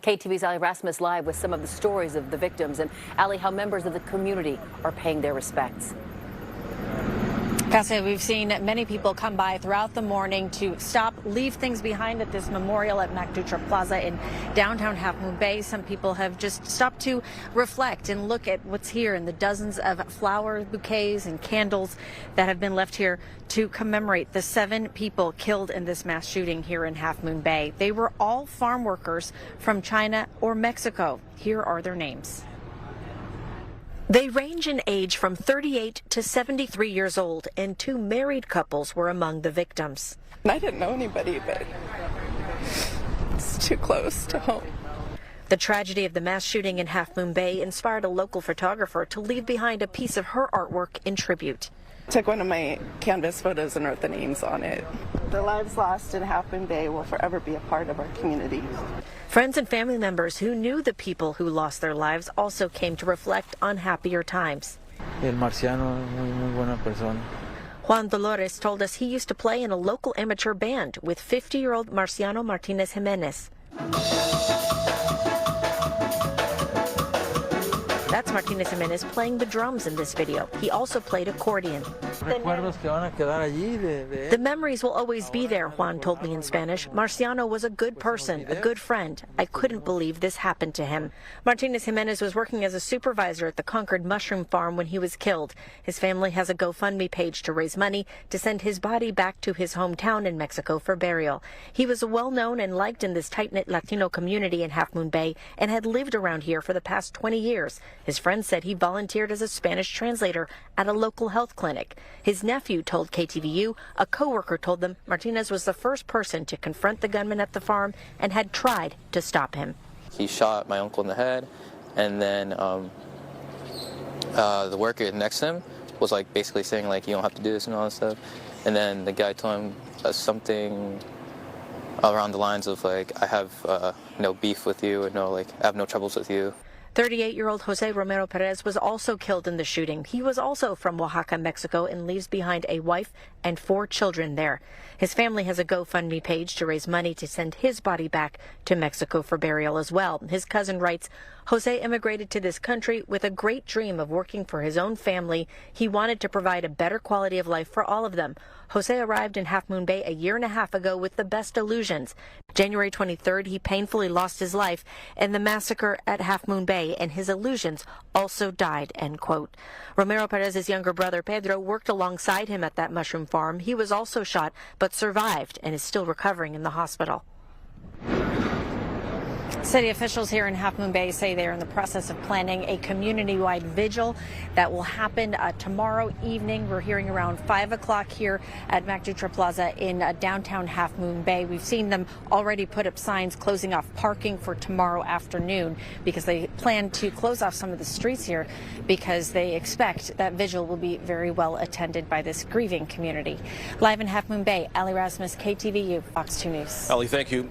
KTVU's Ali Rasmus live with some of the stories of the victims, and Ali, how members of the community are paying their respects. Cassie, we've seen many people come by throughout the morning to stop, leave things behind at this memorial at Macdutra Plaza in downtown Half Moon Bay. Some people have just stopped to reflect and look at what's here and the dozens of flower bouquets and candles that have been left here to commemorate the 7 people killed in this mass shooting here in Half Moon Bay. They were all farm workers from China or Mexico. Here are their names. They range in age from 38 to 73 years old, and 2 married couples were among the victims. I didn't know anybody, but it's too close to home. The tragedy of the mass shooting in Half Moon Bay inspired a local photographer to leave behind a piece of her artwork in tribute. Took one of my canvas photos and wrote the names on it. The lives lost in Half Moon Bay will forever be a part of our community. Friends and family members who knew the people who lost their lives also came to reflect on happier times. El Marciano, muy buena persona. Juan Dolores told us he used to play in a local amateur band with 50-year-old Marciano Martinez Jimenez. That's Martinez Jimenez playing the drums in this video. He also played accordion. The memories will always be there, Juan told me in Spanish. Marciano was a good person, a good friend. I couldn't believe this happened to him. Martinez Jimenez was working as a supervisor at the Concord Mushroom Farm when he was killed. His family has a GoFundMe page to raise money to send his body back to his hometown in Mexico for burial. He was well-known and liked in this tight-knit Latino community in Half Moon Bay and had lived around here for the past 20 years. His friends said he volunteered as a Spanish translator at a local health clinic. His nephew told KTVU a coworker told them Martinez was the first person to confront the gunman at the farm and had tried to stop him. He shot my uncle in the head, and then the worker next to him was like basically saying like, you don't have to do this and all that stuff. And then the guy told him something around the lines of like, I have no beef with you, or no, like, I have no troubles with you. 38-year-old Jose Romero Perez was also killed in the shooting. He was also from Oaxaca, Mexico, and leaves behind a wife and 4 children there. His family has a GoFundMe page to raise money to send his body back to Mexico for burial as well. His cousin writes, Jose immigrated to this country with a great dream of working for his own family. He wanted to provide a better quality of life for all of them. Jose arrived in Half Moon Bay a year and a half ago with the best illusions. January 23rd, he painfully lost his life in the massacre at Half Moon Bay, and his illusions also died, end quote. Romero Perez's younger brother, Pedro, worked alongside him at that mushroom farm. He was also shot, but survived and is still recovering in the hospital. City officials here in Half Moon Bay say they're in the process of planning a community-wide vigil that will happen tomorrow evening. We're hearing around 5 o'clock here at Macdutra Plaza in downtown Half Moon Bay. We've seen them already put up signs closing off parking for tomorrow afternoon because they plan to close off some of the streets here because they expect that vigil will be very well attended by this grieving community. Live in Half Moon Bay, Ali Rasmus, KTVU, Fox 2 News. Ali, thank you.